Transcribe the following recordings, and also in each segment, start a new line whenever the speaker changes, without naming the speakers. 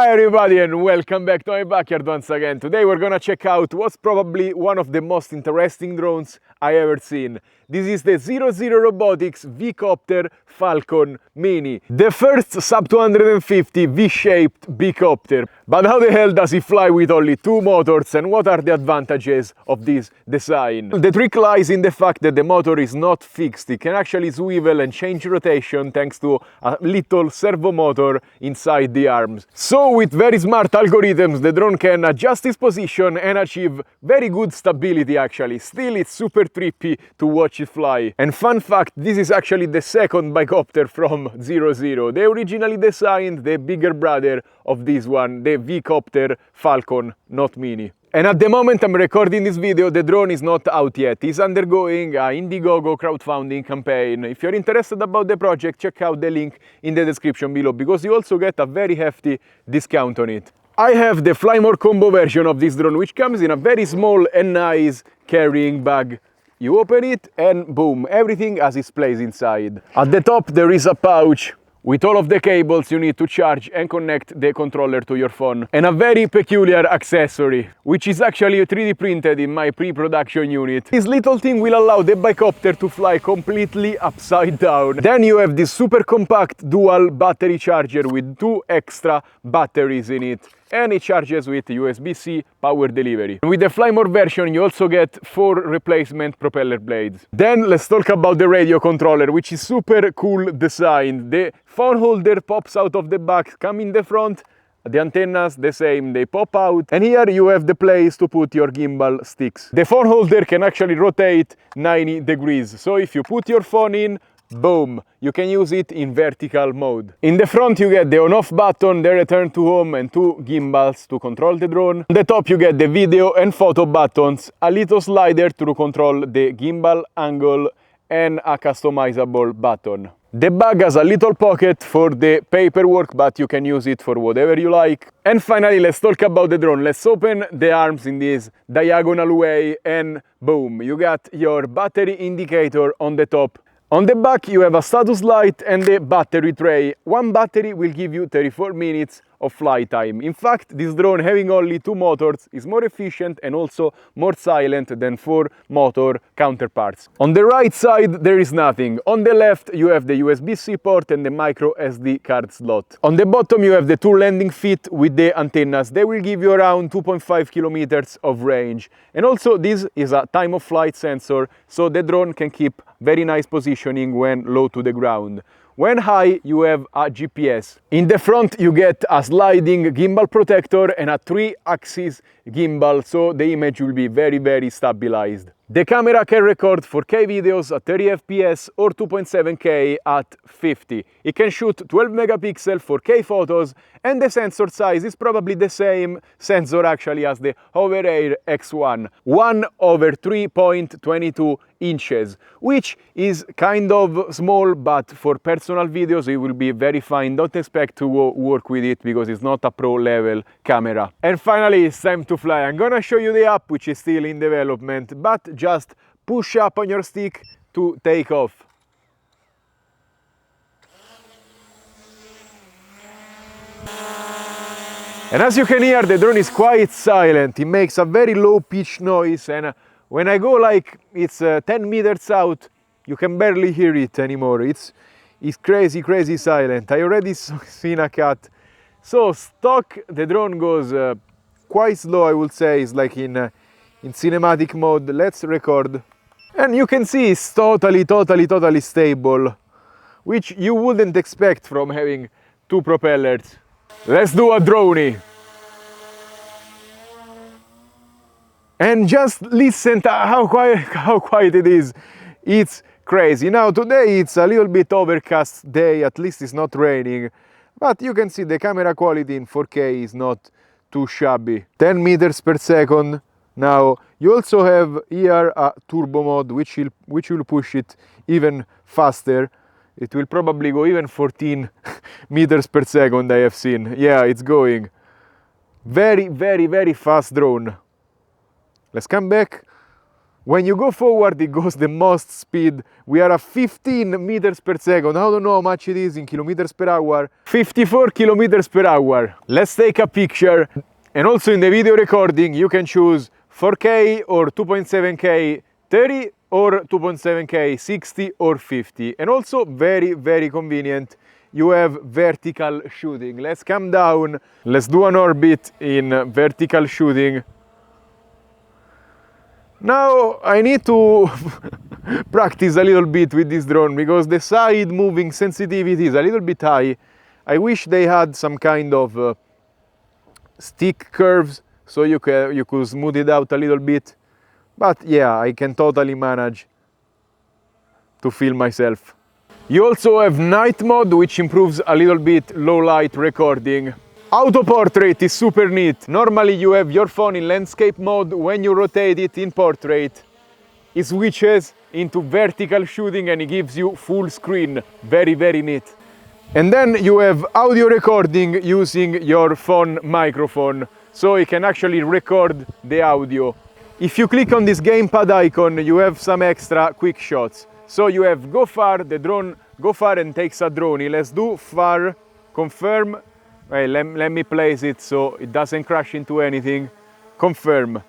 Hi everybody and welcome back to my backyard once again. Today we're gonna check out what's probably one of the most interesting drones I ever seen. This is the 00 Robotics VCopter Falcon Mini. The first sub 250 V-Shaped Bi-Copter. But how the hell does it fly with only two motors and what are the advantages of this design? The trick lies in the fact that the motor is not fixed. It can actually swivel and change rotation thanks to a little servo motor inside the arms. So with very smart algorithms the drone can adjust its position and achieve very good stability actually. Still it's super trippy to watch it fly. And fun fact, this is actually the second bicopter from 00. They originally designed the bigger brother of this one, the VCopter Falcon, not Mini. And at the moment I'm recording this video, the drone is not out yet. It's undergoing an Indiegogo crowdfunding campaign. If you're interested about the project, check out the link in the description below, because you also get a very hefty discount on it. I have the Fly More combo version of this drone, which comes in a very small and nice carrying bag. You open it and boom, everything has its place inside. At the top there is a pouch with all of the cables you need to charge and connect the controller to your phone. And a very peculiar accessory, which is actually 3D printed in my pre-production unit. This little thing will allow the bicopter to fly completely upside down. Then you have this super compact dual battery charger with two extra batteries in it. And it charges with USB-C power delivery. With the Fly More version you also get 4 replacement propeller blades. Then let's talk about the radio controller, which is super cool design. The phone holder pops out of the back, come in the front. The antennas, the same, they pop out. And here you have the place to put your gimbal sticks. The phone holder can actually rotate 90 degrees. So if you put your phone in, boom, you can use it in vertical mode. In the front you get the on-off button, the return to home and 2 gimbals to control the drone. On the top you get the video and photo buttons, a little slider to control the gimbal angle and a customizable button. The bag has a little pocket for the paperwork, but you can use it for whatever you like. And finally, let's talk about the drone. Let's open the arms in this diagonal way and boom, you got your battery indicator on the top. On the back you have a status light and the battery tray. One battery will give you 34 minutes of flight time. In fact, this drone having only 2 motors is more efficient and also more silent than 4 motor counterparts. On the right side there is nothing. On the left you have the USB-C port and the micro SD card slot. On the bottom you have the 2 landing feet with the antennas. They will give you around 2.5 kilometers of range. And also this is a time of flight sensor, so the drone can keep very nice positioning when low to the ground. When high, you have a GPS. In the front, you get a sliding gimbal protector and a 3-axis gimbal, so the image will be very stabilized. The camera can record 4K videos at 30 FPS or 2.7K at 50. It can shoot 12 megapixel 4K photos, and the sensor size is probably the same sensor actually as the Hover Air X1, 1/3.22 inches, which is kind of small, but for personal videos it will be very fine. Don't expect to work with it because it's not a pro level camera. And finally, it's time to fly. I'm gonna show you the app, which is still in development, but just push up on your stick to take off. And as you can hear, the drone is quite silent. It makes a very low pitch noise, and when I go like it's 10 meters out, you can barely hear it anymore. It's crazy silent. I already seen a cat. So stock, the drone goes quite slow, I would say. It's like in cinematic mode. Let's record. And you can see it's totally stable, which you wouldn't expect from having 2 propellers. Let's do a droney. And just listen to how quiet it is. It's crazy. Now today it's a little bit overcast day, at least it's not raining. But you can see the camera quality in 4K is not too shabby. 10 meters per second. Now you also have here a turbo mode, which will push it even faster. It will probably go even 14 meters per second, I have seen. Yeah, it's going. Very fast drone. Let's come back. When you go forward, it goes the most speed. We are at 15 meters per second. I don't know how much it is in kilometers per hour. 54 kilometers per hour. Let's take a picture. And also in the video recording, you can choose 4K or 2.7K 30 or 2.7K 60 or 50. And also very, very convenient, you have vertical shooting. Let's come down. Let's do an orbit in vertical shooting. Now I need to practice a little bit with this drone because the side moving sensitivity is a little bit high. I wish they had some kind of stick curves so you could smooth it out a little bit. But yeah, I can totally manage to film myself. You also have night mode, which improves a little bit low light recording. Auto portrait is super neat. Normally you have your phone in landscape mode. When you rotate it in portrait, it switches into vertical shooting and it gives you full screen. Very, very neat. And then you have audio recording using your phone microphone, so you can actually record the audio. If you click on this gamepad icon, you have some extra quick shots. So you have go far, the drone go far and takes a drone. Let's do far, confirm. Wait, let me place it so it doesn't crash into anything. Confirm.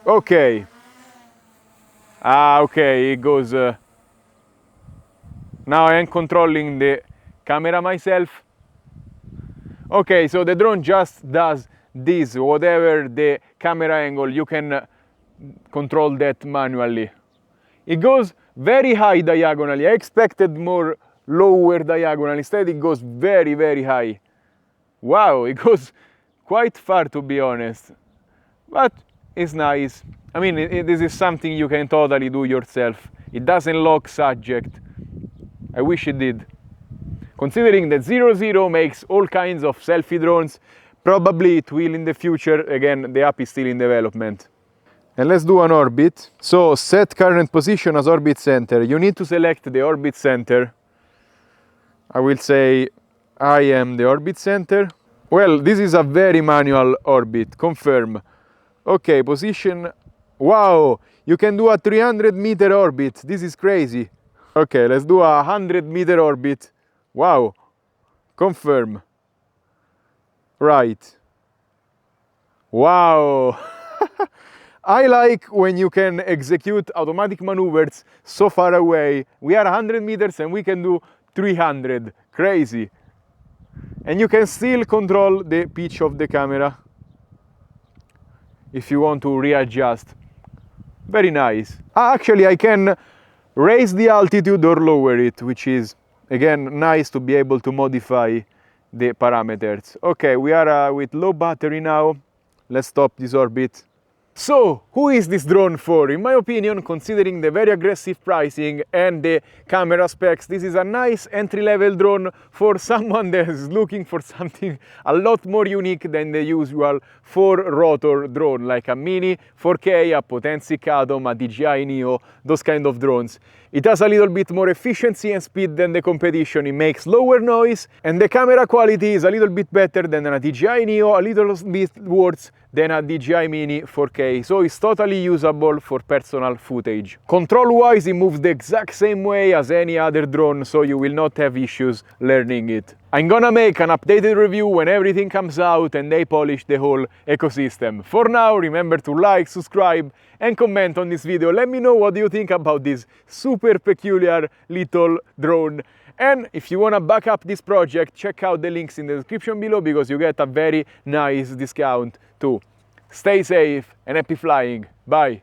Okay. Okay, it goes. Now I am controlling the camera myself. Okay, so the drone just does this, whatever the camera angle, you can control that manually. It goes very high diagonally. I expected more lower diagonal. Instead it goes very, very high. Wow, it goes quite far, to be honest. But it's nice. I mean, this is something you can totally do yourself. It doesn't lock subject. I wish it did. Considering that 00 makes all kinds of selfie drones, probably it will in the future. Again, the app is still in development. And let's do an orbit. So set current position as orbit center. You need to select the orbit center. I will say I am the orbit center. Well, this is a very manual orbit. Confirm. Okay, position. Wow, you can do a 300-meter orbit. This is crazy. Okay, let's do a 100-meter orbit. Wow. Confirm. Right. Wow. I like when you can execute automatic maneuvers so far away. We are 100 meters and we can do 300. Crazy. And you can still control the pitch of the camera if you want to readjust. Very nice. Actually, I can raise the altitude or lower it, which is, again, nice to be able to modify the parameters. Okay, we are with low battery now. Let's stop this orbit. So, who is this drone for? In my opinion, considering the very aggressive pricing and the camera specs, this is a nice entry-level drone for someone that is looking for something a lot more unique than the usual 4-rotor drone, like a Mini, 4K, a Potensic Atom, a DJI Neo, those kind of drones. It has a little bit more efficiency and speed than the competition, it makes lower noise, and the camera quality is a little bit better than a DJI Neo, a little bit worse than a DJI Mini 4K, so it's totally usable for personal footage. Control-wise, it moves the exact same way as any other drone, so you will not have issues learning it. I'm gonna make an updated review when everything comes out and they polish the whole ecosystem. For now, remember to like, subscribe, and comment on this video. Let me know what you think about this super peculiar little drone. And if you want to back up this project, check out the links in the description below because you get a very nice discount too. Stay safe and happy flying. Bye!